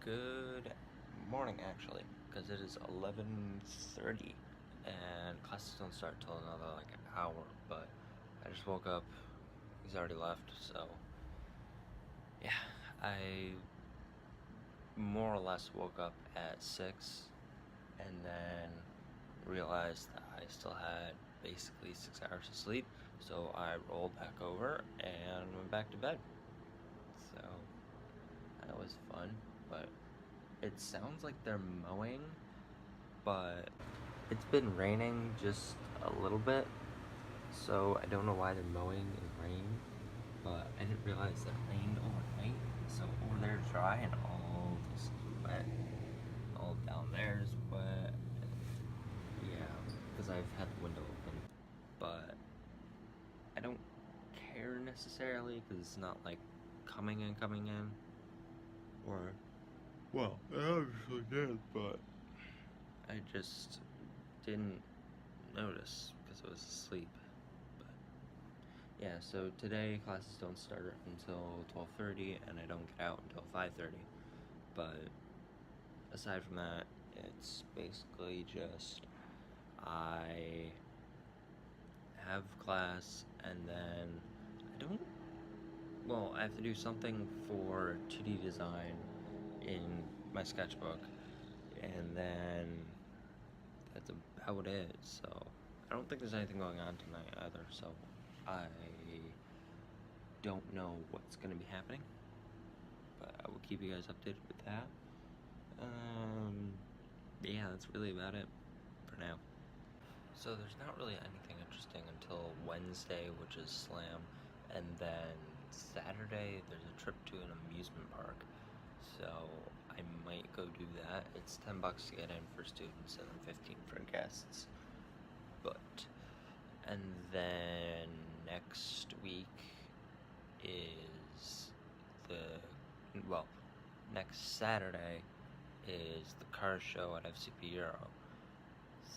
Good morning, actually, because it is 11:30, and classes don't start till another like an hour. But I just woke up. He's already left, so yeah, I more or less woke up at 6, and then realized that I still had basically 6 hours of sleep. So I rolled back over and went back to bed. So that was fun, but it sounds like they're mowing, but it's been raining just a little bit, so I don't know why they're mowing in rain, but I didn't realize that it rained overnight, so over there is dry and all this is wet. All down there is wet. Yeah, because I've had the window open, but I don't care necessarily because it's not like coming in, or, well, it obviously did, but I just didn't notice because I was asleep. But yeah, so today classes don't start until 12:30 and I don't get out until 5:30. But aside from that, it's basically just I have class and then I have to do something for 2D design in my sketchbook, and then that's about it. So I don't think there's anything going on tonight either, so I don't know what's going to be happening, but I will keep you guys updated with that. Yeah, that's really about it for now. So there's not really anything interesting until Wednesday, which is Slam, and then Saturday there's a trip to an amusement park. So I might go do that. It's $10 to get in for students and then 15 for guests. And then next week is next Saturday is the car show at FCP Euro.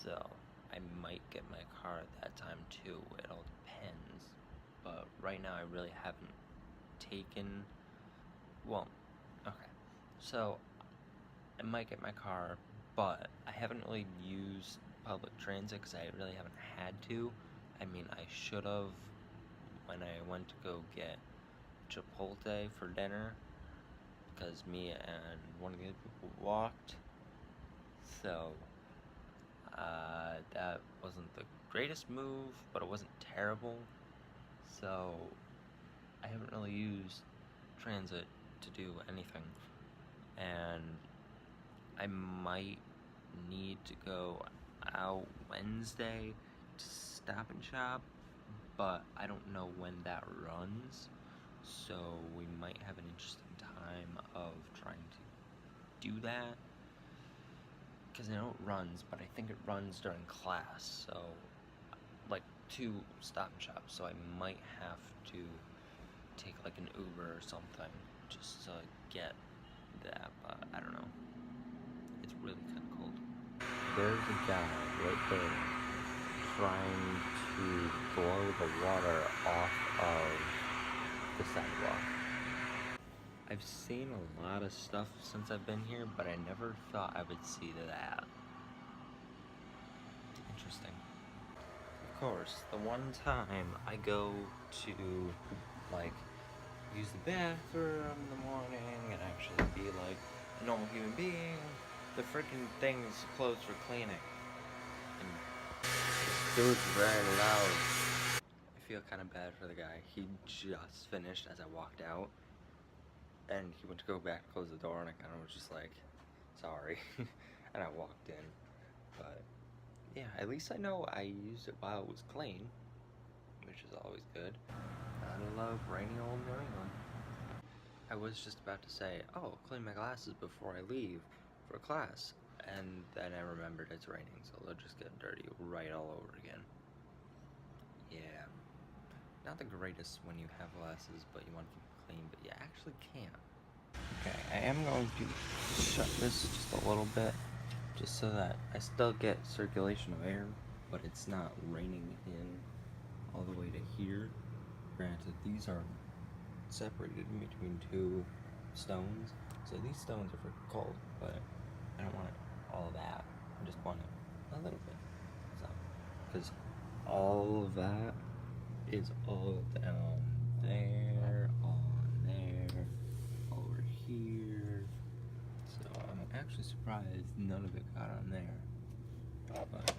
So I might get my car at that time too. It all depends. But right now I really haven't taken, okay. So I might get my car, but I haven't really used public transit because I really haven't had to. I mean, I should have when I went to go get Chipotle for dinner, because me and one of the other people walked. So that wasn't the greatest move, but it wasn't terrible. So I haven't really used transit to do anything, and I might need to go out Wednesday to Stop and Shop, but I don't know when that runs, so we might have an interesting time of trying to do that, because I know it runs, but I think it runs during class, so like 2 Stop and Shops, so I might have to take like an Uber or something just to get that, but I don't know. It's really kind of cold. There's a guy right there trying to blow the water off of the sidewalk. I've seen a lot of stuff since I've been here, but I never thought I would see that. Interesting. Of course, the one time I go to, like, use the bathroom in the morning and actually be like a normal human being, the freaking thing's closed for cleaning. And it was very loud. I feel kind of bad for the guy. He just finished as I walked out, and he went to go back to close the door, and I kind of was just like, sorry. And I walked in. But yeah, at least I know I used it while it was clean, which is always good. I love rainy old New England. I was just about to say, oh, clean my glasses before I leave for class, and then I remembered it's raining, so they'll just get dirty right all over again. Yeah, not the greatest when you have glasses, but you want to keep them clean, but you actually can't. Okay, I am going to shut this just a little bit, just so that I still get circulation of air, but it's not raining in all the way to here. Granted, these are separated in between 2 stones, So these stones are for cold, but I don't want all of that. I just want it a little bit. So, because all of that is all down there, on there, over here. So I'm actually surprised none of it got on there. But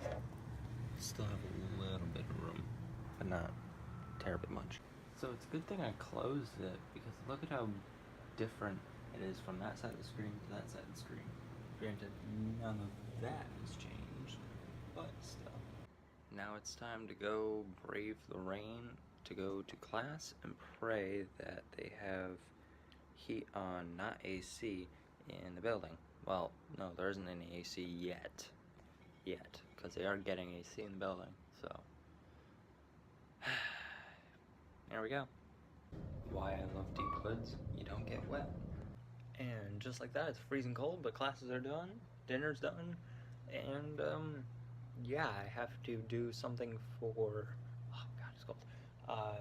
still have a little bit of room, but not terribly much. So it's a good thing I closed it, because look at how different it is from that side of the screen to that side of the screen. Granted, none of that has changed, but still. Now it's time to go brave the rain, to go to class and pray that they have heat on, not AC, in the building. Well, no, there isn't any AC yet, because they are getting AC in the building, so. There we go. Why I love deep hoods, you don't get wet. And just like that, it's freezing cold, but classes are done, dinner's done, and yeah, I have to do something for, oh god, it's cold. I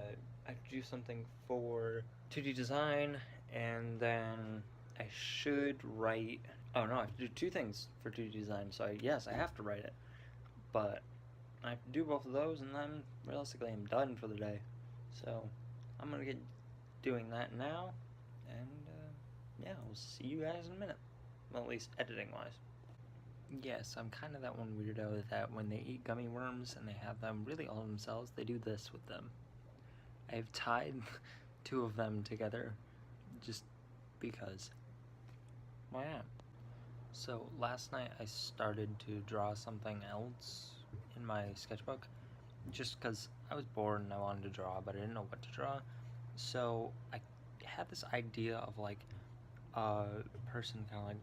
have to do something for 2D design, and then I should write, oh no, I have to do 2 things for 2D design, so yes, I have to write it, but I have to do both of those, and then realistically I'm done for the day. So I'm gonna get doing that now, and yeah, we'll see you guys in a minute. Well, at least editing-wise. Yes, I'm kind of that one weirdo that when they eat gummy worms and they have them really all themselves, they do this with them. I've tied 2 of them together just because. Why not? So last night I started to draw something else in my sketchbook, just because I was bored and I wanted to draw, but I didn't know what to draw. So I had this idea of like a person kind of like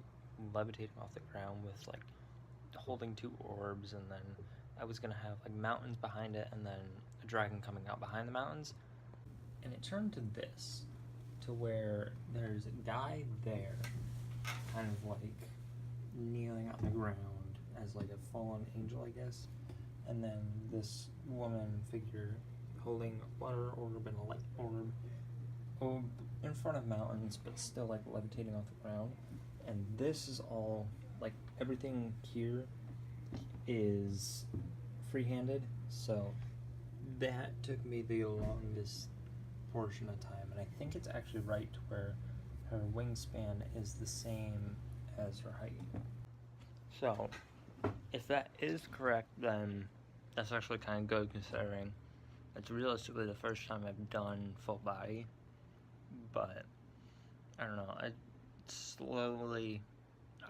levitating off the ground with like holding 2 orbs, and then I was gonna have like mountains behind it and then a dragon coming out behind the mountains. And it turned to this, to where there's a guy there kind of like kneeling on the ground as like a fallen angel, I guess, and then this woman figure holding a water orb and a light orb in front of mountains, but still like levitating off the ground. And this is all like, everything here is free-handed, so that took me the longest portion of time, and I think it's actually right to where her wingspan is the same as her height. So if that is correct, then that's actually kind of good, considering it's realistically the first time I've done full body. But I don't know, I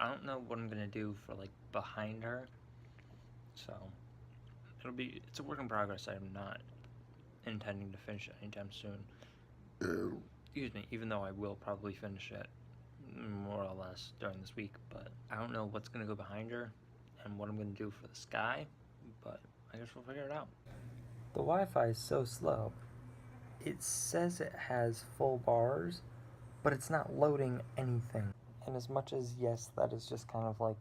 don't know what I'm gonna do for like behind her, so it's a work in progress. I'm not intending to finish it anytime soon. Excuse me, even though I will probably finish it more or less during this week, but I don't know what's gonna go behind her and what I'm gonna do for the sky, but I guess we'll figure it out. The Wi-Fi is so slow. It says it has full bars, but it's not loading anything. And as much as, yes, that is just kind of like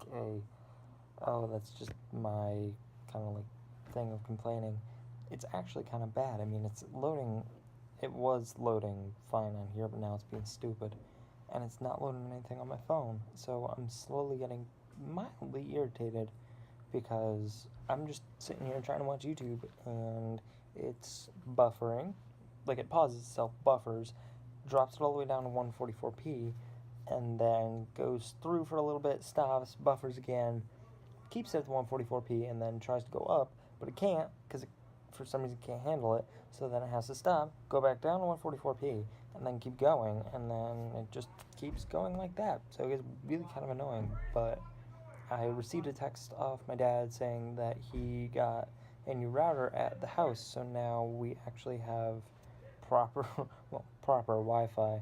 that's just my kind of like thing of complaining, it's actually kind of bad. I mean, it was loading fine on here, but now it's being stupid. And it's not loading anything on my phone. So I'm slowly getting mildly irritated, because I'm just sitting here trying to watch YouTube and it's buffering. Like, it pauses itself, buffers, drops it all the way down to 144p, and then goes through for a little bit, stops, buffers again, keeps it at the 144p, and then tries to go up, but it can't, because for some reason it can't handle it, so then it has to stop, go back down to 144p, and then keep going, and then it just keeps going like that. So it gets really kind of annoying. But I received a text off my dad saying that he got a new router at the house, so now we actually have proper Wi-Fi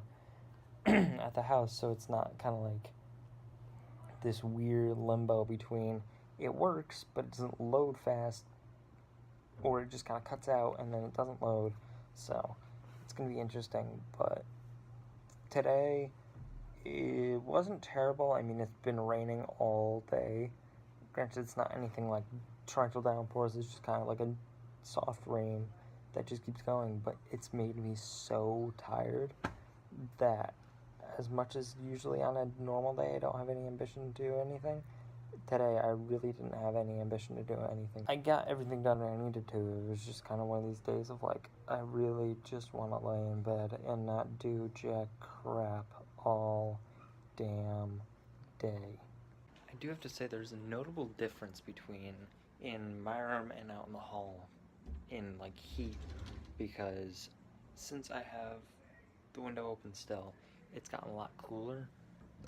at the house, so it's not kind of like this weird limbo between it works but it doesn't load fast, or it just kind of cuts out and then it doesn't load. So it's gonna be interesting. But today it wasn't terrible. I mean, it's been raining all day. Granted, it's not anything like torrential downpours, it's just kind of like a soft rain that just keeps going, but it's made me so tired that as much as usually on a normal day I don't have any ambition to do anything, today I really didn't have any ambition to do anything. I got everything done that I needed to. It was just kind of one of these days of like, I really just want to lay in bed and not do jack crap all damn day. I do have to say there's a notable difference between in my room and out in the hall in like heat, because since I have the window open still, it's gotten a lot cooler.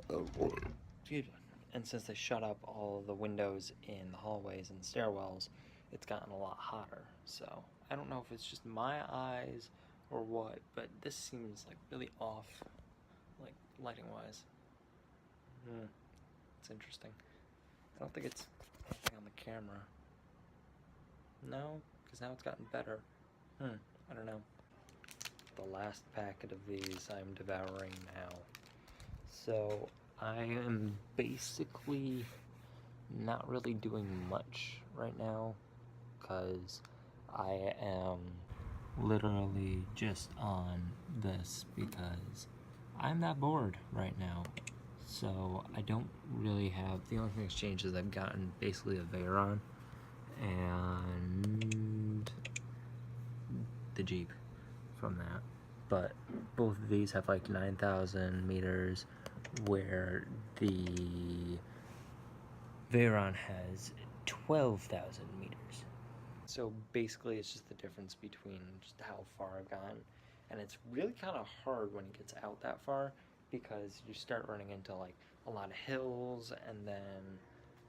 Excuse me. And since they shut up all the windows in the hallways and stairwells, it's gotten a lot hotter. So I don't know if it's just my eyes or what, but this seems like really off, like lighting wise. It's interesting. I don't think it's anything on the camera. No, because now it's gotten better. I don't know. The last packet of these I'm devouring now. So I am basically not really doing much right now, because I am literally just on this because I'm that bored right now. So I don't really have, the only thing that's changed is I've gotten basically a Veyron and the Jeep from that. But both of these have like 9,000 meters, where the Veyron has 12,000 meters. So basically it's just the difference between just how far I've gone. And it's really kind of hard when it gets out that far, because you start running into like a lot of hills, and then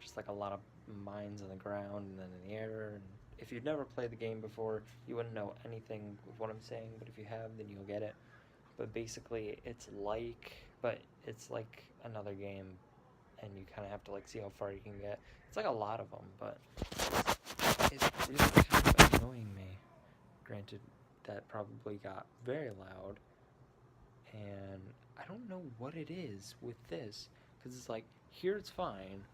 just like a lot of mines on the ground and then in the air. And if you've never played the game before, you wouldn't know anything of what I'm saying, but if you have, then you'll get it. But basically it's like another game, and you kind of have to like see how far you can get. It's like a lot of them, but it's really kind of annoying me. Granted, that probably got very loud, and I don't know what it is with this, because it's like, here it's fine,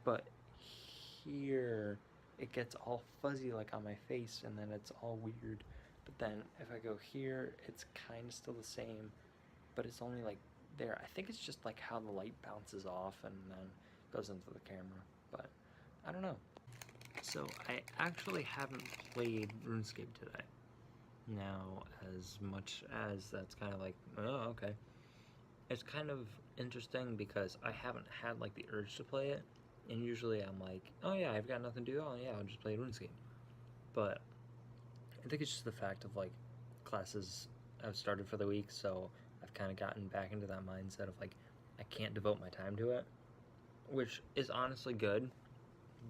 but here it gets all fuzzy like on my face, and then it's all weird. But then if I go here, it's kind of still the same, but it's only like there. I think it's just like how the light bounces off and then goes into the camera, but I don't know. So I actually haven't played RuneScape today. Now, as much as that's kind of like, oh, okay. It's kind of interesting because I haven't had like the urge to play it, and usually I'm like, oh yeah, I've got nothing to do, oh yeah, I'll just play RuneScape. But I think it's just the fact of like classes I've started for the week, so I've kind of gotten back into that mindset of like, I can't devote my time to it, which is honestly good,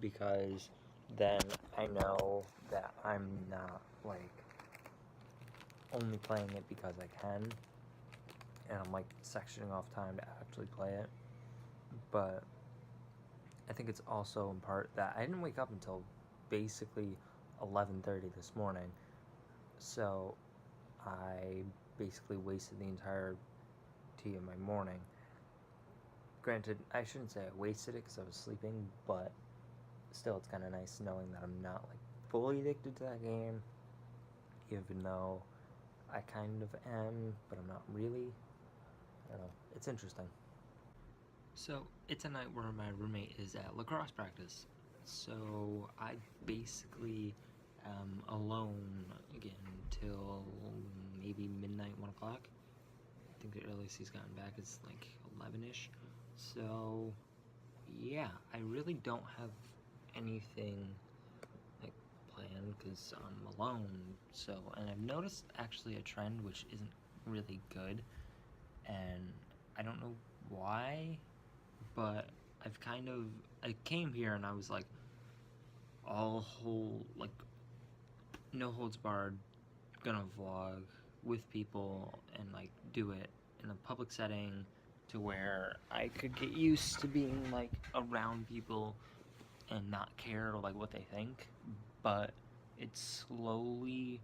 because then I know that I'm not like only playing it because I can, and I'm like sectioning off time to actually play it. But I think it's also in part that I didn't wake up until basically 11:30 this morning, so I basically wasted the entirety of my morning. Granted, I shouldn't say I wasted it because I was sleeping, but still, it's kind of nice knowing that I'm not like fully addicted to that game, even though I kind of am, but I'm not really. I don't know. It's interesting. So it's a night where my roommate is at lacrosse practice. So I basically am alone again till maybe midnight, 1 o'clock. I think the earliest he's gotten back is like 11-ish. So yeah, I really don't have anything like planned because I'm alone. So, and I've noticed actually a trend which isn't really good, and I don't know why, but I came here and I was like, like, no holds barred, gonna vlog with people and like do it in a public setting to where I could get used to being like around people and not care like what they think. But it's slowly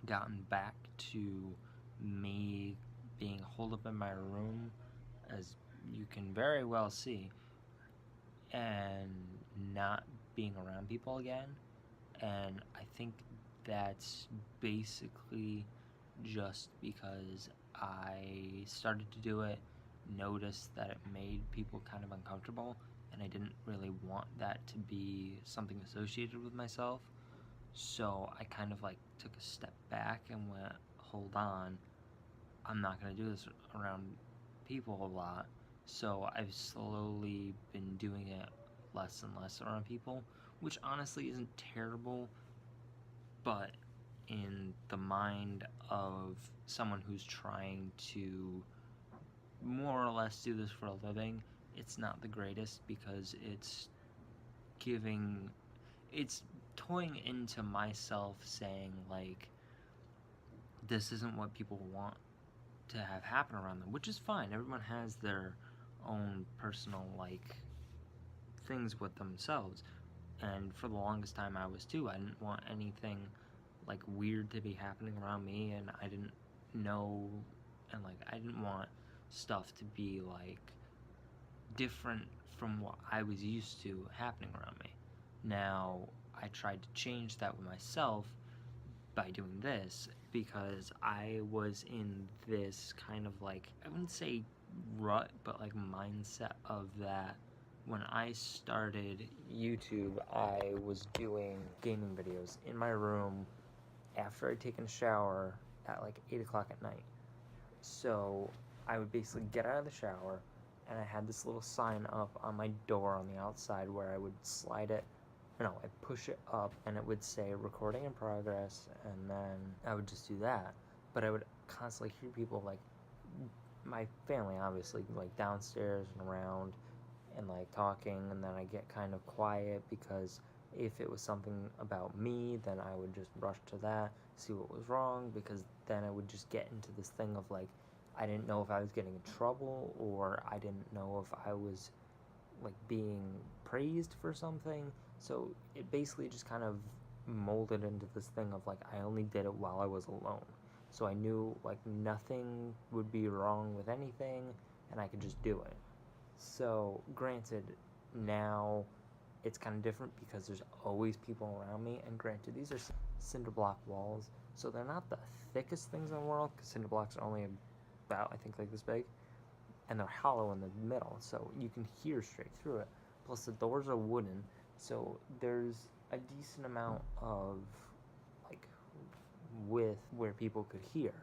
gotten back to me being holed up in my room, as you can very well see, and not being around people again. And I think that's basically just because I started to do it, noticed that it made people kind of uncomfortable, and I didn't really want that to be something associated with myself. So I kind of like took a step back and went, hold on, I'm not going to do this around people a lot. So I've slowly been doing it less and less around people, which honestly isn't terrible, but in the mind of someone who's trying to more or less do this for a living, it's not the greatest because giving it's toying into myself saying like this isn't what people want to have happen around them, which is fine. Everyone has their own personal like things with themselves, and for the longest time I was too. I didn't want anything like weird to be happening around me, and I didn't know, and like I didn't want stuff to be like different from what I was used to happening around me. Now I tried to change that with myself by doing this because I was in this kind of like, I wouldn't say rut, but like mindset of that. When I started YouTube, I was doing gaming videos in my room after I'd taken a shower at like 8 o'clock at night. So I would basically get out of the shower, and I had this little sign up on my door on the outside where I would slide it. No, I'd push it up, and it would say recording in progress, and then I would just do that. But I would constantly hear people like my family, obviously, like downstairs and around, and like talking, and then I get kind of quiet because if it was something about me, then I would just rush to that, see what was wrong, because then I would just get into this thing of like I didn't know if I was getting in trouble, or I didn't know if I was like being praised for something. So it basically just kind of molded into this thing of like I only did it while I was alone. So I knew like nothing would be wrong with anything, and I could just do it. So granted, now it's kind of different because there's always people around me, and granted, these are cinder block walls, so they're not the thickest things in the world because cinder blocks are only about, I think, like this big, and they're hollow in the middle, so you can hear straight through it. Plus, the doors are wooden, so there's a decent amount of like width where people could hear.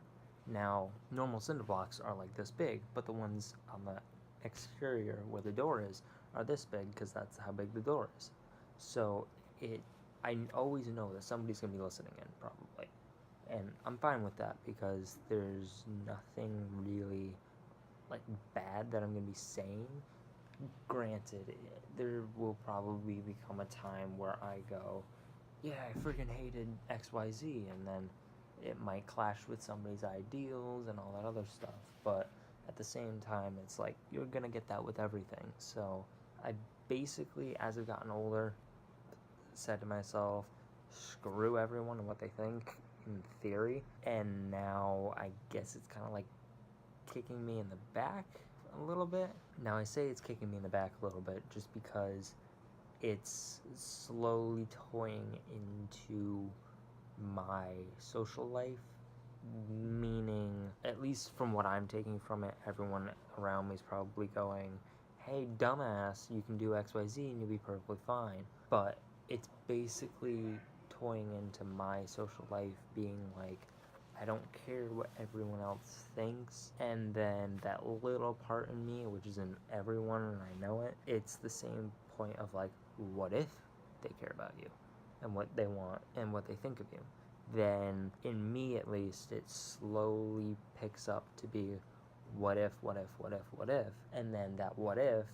Now, normal cinder blocks are like this big, but the ones on the exterior where the door is are this big because that's how big the door is. So I always know that somebody's gonna be listening in probably, and I'm fine with that because there's nothing really like bad that I'm gonna be saying. Granted, there will probably become a time where I go, yeah, I freaking hated XYZ, and then it might clash with somebody's ideals and all that other stuff, but at the same time, it's like, you're gonna get that with everything. So I basically, as I've gotten older, said to myself, screw everyone and what they think, in theory, and now I guess it's kind of like kicking me in the back a little bit. Now I say it's kicking me in the back a little bit just because it's slowly toying into my social life, meaning, at least from what I'm taking from it, everyone around me is probably going, hey, dumbass, you can do XYZ and you'll be perfectly fine. But it's basically toying into my social life being like, I don't care what everyone else thinks, and then that little part in me, which is in everyone and I know it, it's the same point of like, what if they care about you and what they want and what they think of you? Then in me at least, it slowly picks up to be what if, what if, what if, what if, and then that what if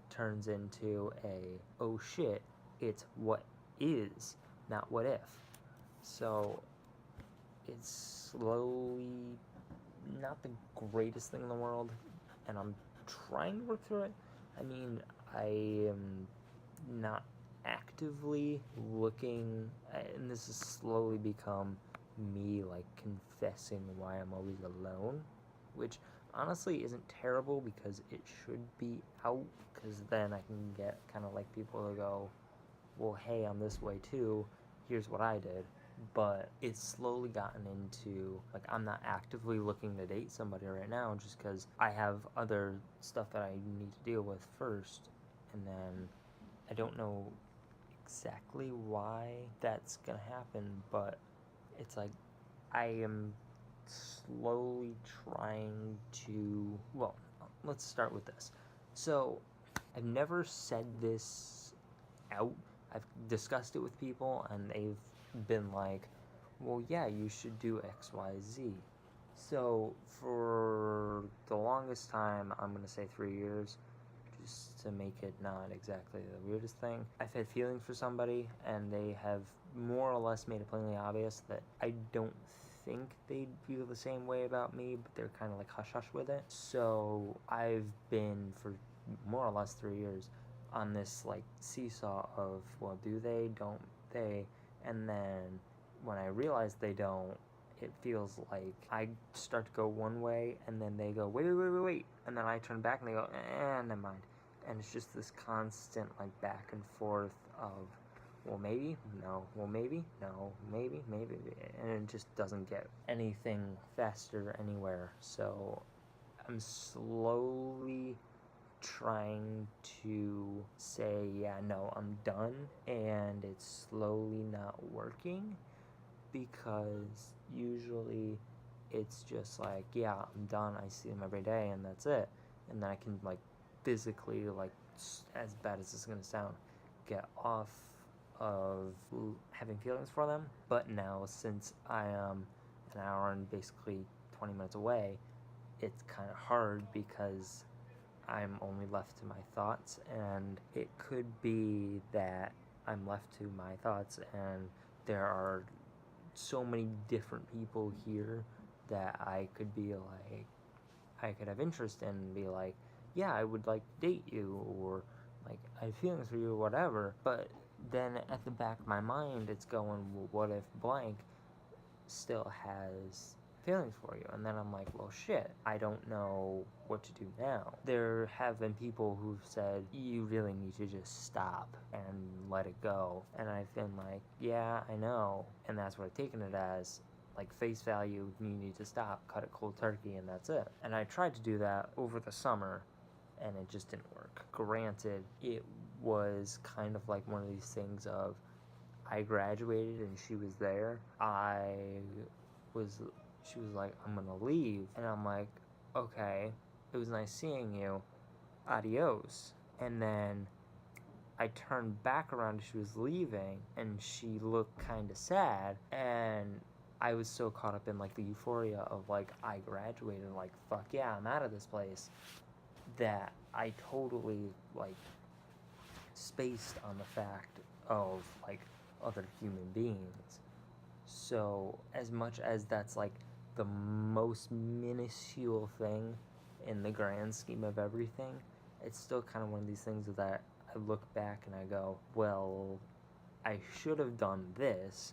turns into a, oh shit, it's what is, not what if. So it's slowly not the greatest thing in the world, and I'm trying to work through it. I mean, I am not actively looking, and this has slowly become me like confessing why I'm always alone, which honestly isn't terrible because it should be out, because then I can get kind of like people to go, well, hey, I'm this way too, here's what I did. but it's slowly gotten into, like, I'm not actively looking to date somebody right now just because I have other stuff that I need to deal with first, and then I don't know exactly why that's gonna happen, but it's like I am slowly trying to, well, let's start with this. So I've never said this out. I've discussed it with people and they've been like, well, yeah, you should do XYZ. So for the longest time, I'm going to say 3 years, just to make it not exactly the weirdest thing, I've had feelings for somebody and they have more or less made it plainly obvious that I don't think they'd feel the same way about me, but they're kind of like hush hush with it. So I've been, for more or less 3 years, on this like seesaw of, well, do they, don't they? And then when I realize they don't, it feels like I start to go one way and then they go, wait, and then I turn back and they go, never mind. And it's just this constant like back and forth of, well, maybe, no, well, maybe, no, maybe, and it just doesn't get anything faster anywhere. So I'm slowly trying to say, yeah, no, I'm done, and it's slowly not working, because usually it's just like, yeah, I'm done, I see them every day, and that's it. And then I can, like, physically, like, as bad as this is gonna sound, get off of having feelings for them. But now, since I am an hour and basically 20 minutes away, it's kind of hard because I'm only left to my thoughts, and it could be that I'm left to my thoughts and there are so many different people here that I could be like, I could have interest in and be like, yeah, I would like to date you, or like, I have feelings for you, or whatever. But then at the back of my mind, it's going, well, what if blank still has feelings for you? And then I'm like, well, shit, I don't know what to do now. There have been people who've said, you really need to just stop and let it go. And I've been like, yeah, I know. And that's what I've taken it as. Like, face value, you need to stop, cut it cold turkey, and that's it. And I tried to do that over the summer, and it just didn't work. Granted, it was kind of like one of these things of, I graduated and she was there. She was like, I'm gonna leave. And I'm like, okay, it was nice seeing you. Adios. And then I turned back around as she was leaving and she looked kind of sad. And I was so caught up in like the euphoria of like, I graduated, like, fuck yeah, I'm out of this place, that I totally like spaced on the fact of like other human beings. So as much as that's like the most minuscule thing in the grand scheme of everything, it's still kind of one of these things that I look back and I go, well, I should have done this,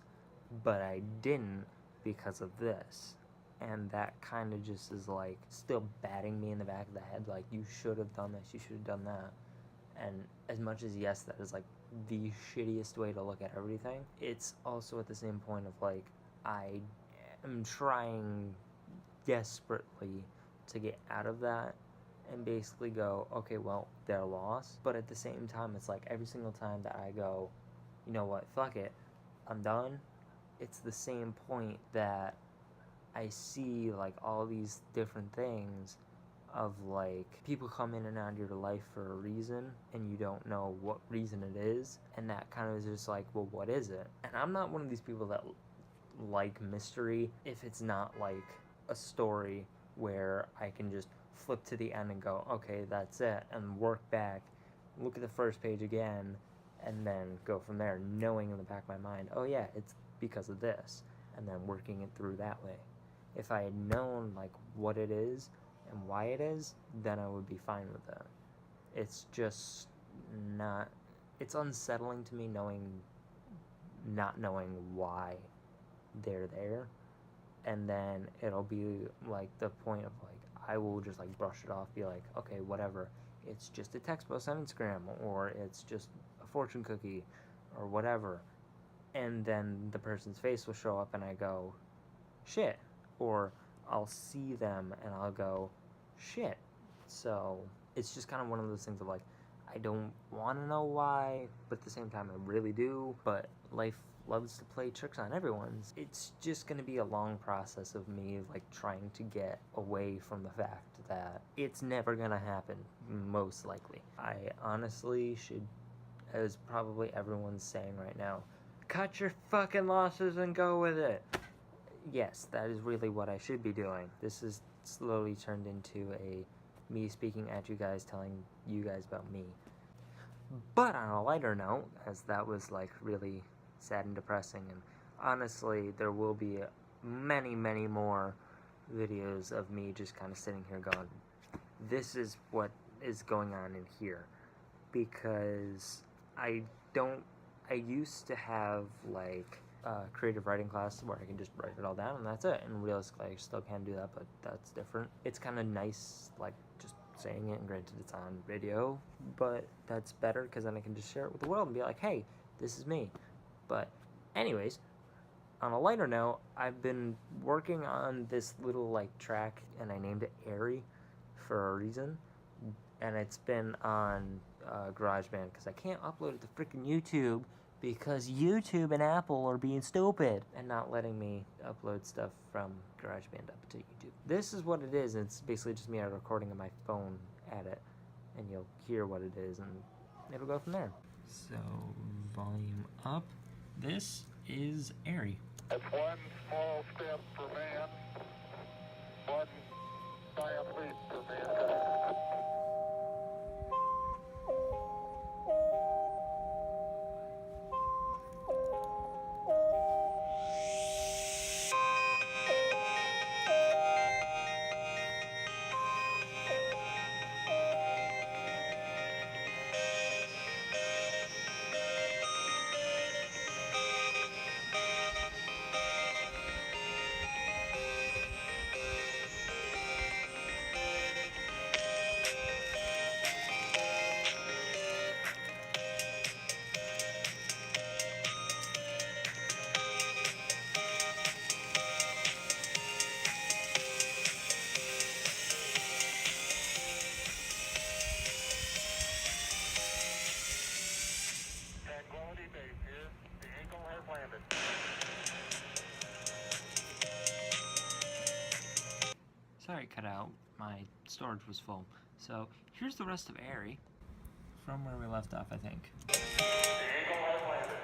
but I didn't because of this. And that kind of just is like still batting me in the back of the head, like, you should have done this, you should have done that. And as much as, yes, that is like the shittiest way to look at everything, it's also at the same point of like, I am trying desperately to get out of that and basically go, okay, well, they're lost. But at the same time, it's like every single time that I go, you know what, fuck it, I'm done, it's the same point that I see like all these different things of like, people come in and out of your life for a reason and you don't know what reason it is, and that kind of is just like, well, what is it? And I'm not one of these people that like mystery if it's not like a story where I can just flip to the end and go, okay, that's it, and work back, look at the first page again, and then go from there, knowing in the back of my mind, oh yeah, it's because of this, and then working it through that way. If I had known like what it is and why it is, then I would be fine with that. It's just not, it's unsettling to me not knowing why they're there. And then it'll be like the point of like, I will just like brush it off, be like, okay, whatever, it's just a text post on Instagram, or it's just a fortune cookie, or whatever. and then the person's face will show up and I go, shit. Or I'll see them and I'll go, shit. So it's just kind of one of those things of like, I don't want to know why, but at the same time I really do. But life loves to play tricks on everyone. It's just going to be a long process of me like trying to get away from the fact that it's never going to happen, most likely. I honestly should, as probably everyone's saying right now, cut your fucking losses and go with it. Yes, that is really what I should be doing. This has slowly turned into me speaking at you guys, telling you guys about me. But on a lighter note, as that was like really sad and depressing, and honestly, there will be many, many more videos of me just kind of sitting here going, this is what is going on in here. Because I used to have like creative writing class where I can just write it all down and that's it. And realistically, I still can do that, but that's different. It's kind of nice, like just saying it, and granted it's on video, but that's better because then I can just share it with the world and be like, hey, this is me. But anyways, on a lighter note, I've been working on this little like track and I named it Airy for a reason. And it's been on GarageBand because I can't upload it to freaking YouTube because YouTube and Apple are being stupid and not letting me upload stuff from GarageBand up to YouTube. This is what it is, and it's basically just me recording on my phone at it, and you'll hear what it is, and it'll go from there. So, volume up. This is Airy. That's one small step for man, one giant leap for mankind. Tranquility Base here. The Eagle has landed. Sorry, cut out. My storage was full. So here's the rest of Airy from where we left off, I think. The Eagle has landed.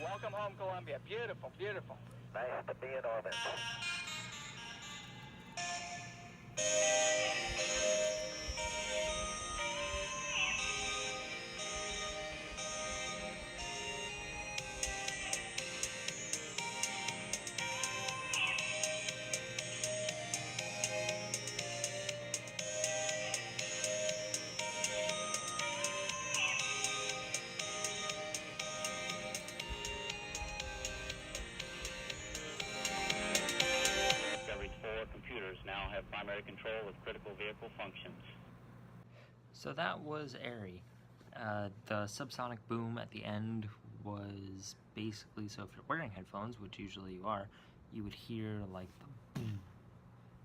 Welcome home, Columbia. Beautiful, beautiful. Nice to be in orbit. Computers now have primary control of critical vehicle functions. So that was Airy. The subsonic boom at the end was basically, so if you're wearing headphones, which usually you are, you would hear like the boom,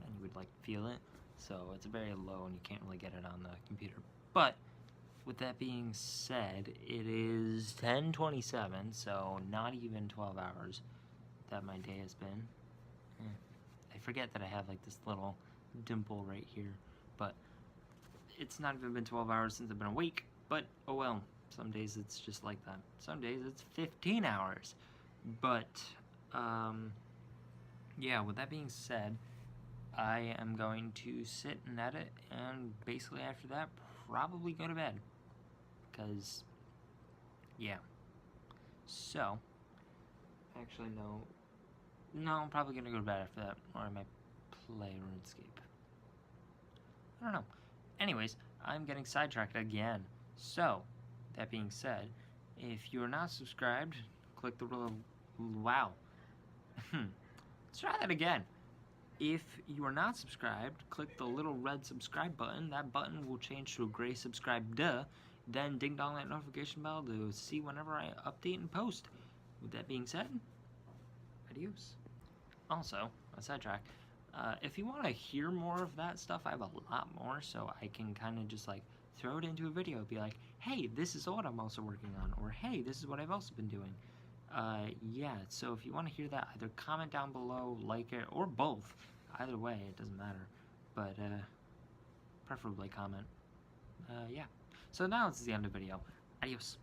and you would like feel it. So it's very low and you can't really get it on the computer. But with that being said, it is 10:27, so not even 12 hours that my day has been. I forget that I have like this little dimple right here, but it's not even been 12 hours since I've been awake, but oh well, some days it's just like that. Some days it's 15 hours, but yeah, with that being said, I am going to sit and edit, and basically after that, probably go to bed, because, yeah. So, actually no, I'm probably gonna go to bed after that, or I might play RuneScape. I don't know. Anyways, I'm getting sidetracked again. So, that being said, if you're not subscribed, click the little... Wow. Let's try that again. If you are not subscribed, click the little red subscribe button. That button will change to a gray subscribe, duh. Then ding dong that notification bell to see whenever I update and post. With that being said, adios. Also, a sidetrack. If you want to hear more of that stuff, I have a lot more, so I can kind of just like throw it into a video. Be like, hey, this is what I'm also working on, or hey, this is what I've also been doing. Yeah, so if you want to hear that, either comment down below, like it, or both. Either way, it doesn't matter. But, preferably comment. Yeah. So now this is the end of the video. Adios.